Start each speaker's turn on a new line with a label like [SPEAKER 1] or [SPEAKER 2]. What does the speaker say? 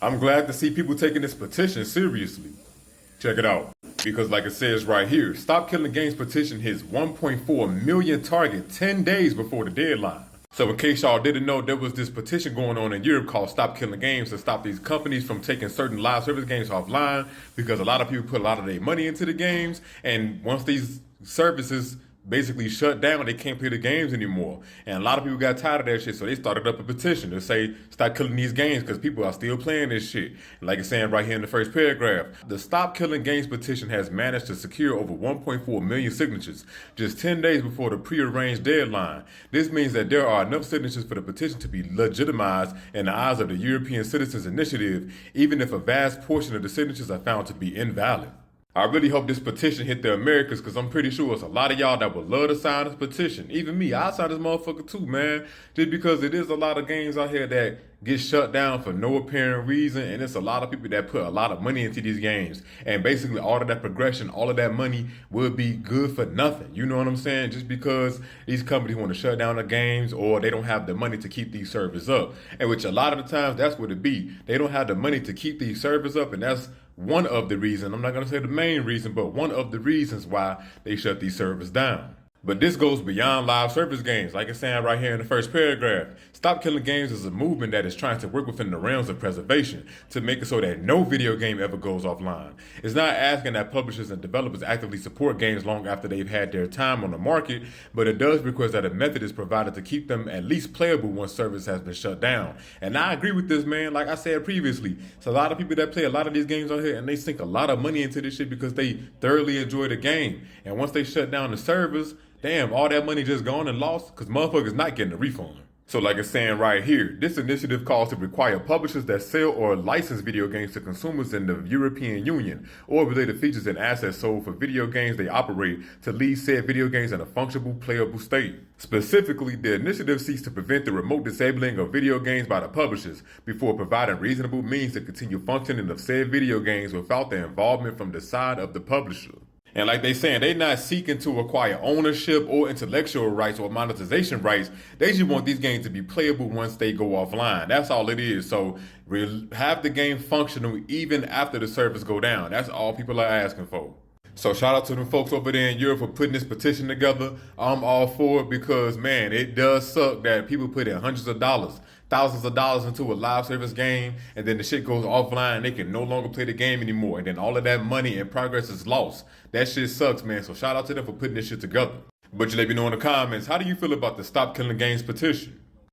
[SPEAKER 1] I'm glad to see people taking this petition seriously. Check it out. Because like it says right here, Stop Killing Games petition hits 1.4 million target 10 days before the deadline. So in case y'all didn't know, there was this petition going on in Europe called Stop Killing Games to stop these companies from taking certain live service games offline because a lot of people put a lot of their money into the games, and once these services basically shut down, they can't play the games anymore. And a lot of people got tired of that shit, so they started up a petition to say stop killing these games because people are still playing this shit. And like it's saying right here in the first paragraph, the Stop Killing Games petition has managed to secure over 1.4 million signatures just 10 days before the prearranged deadline. This means that there are enough signatures for the petition to be legitimized in the eyes of the European Citizens Initiative, even if a vast portion of the signatures are found to be invalid. I really hope this petition hit the Americans because I'm pretty sure it's a lot of y'all that would love to sign this petition. Even me, I'll sign this motherfucker too, man. Just because it is a lot of games out here that get shut down for no apparent reason, and it's a lot of people that put a lot of money into these games. And basically all of that progression, all of that money would be good for nothing. You know what I'm saying? Just because these companies want to shut down the games or they don't have the money to keep these servers up. And which a lot of the times that's what it be. They don't have the money to keep these servers up, and that's one of the reasons, I'm not going to say the main reason, but one of the reasons why they shut these servers down. But this goes beyond live service games, like it's saying right here in the first paragraph. Stop Killing Games is a movement that is trying to work within the realms of preservation to make it so that no video game ever goes offline. It's not asking that publishers and developers actively support games long after they've had their time on the market, but it does request that a method is provided to keep them at least playable once service has been shut down. And I agree with this, man. Like I said previously, it's a lot of people that play a lot of these games out here and they sink a lot of money into this shit because they thoroughly enjoy the game. And once they shut down the servers, damn, all that money just gone and lost because motherfuckers not getting a refund. So like it's saying right here, this initiative calls to require publishers that sell or license video games to consumers in the European Union or related features and assets sold for video games they operate to leave said video games in a functional, playable state. Specifically, the initiative seeks to prevent the remote disabling of video games by the publishers before providing reasonable means to continue functioning of said video games without the involvement from the side of the publisher. And like they saying, they not seeking to acquire ownership or intellectual rights or monetization rights. They just want these games to be playable once they go offline. That's all it is. So have the game functional even after the servers go down. That's all people are asking for. So shout out to them folks over there in Europe for putting this petition together. I'm all for it because, man, it does suck that people put in hundreds of dollars, thousands of dollars into a live service game, and then the shit goes offline and they can no longer play the game anymore. And then all of that money and progress is lost. That shit sucks, man. So shout out to them for putting this shit together. But you let me know in the comments, how do you feel about the Stop Killing Games petition?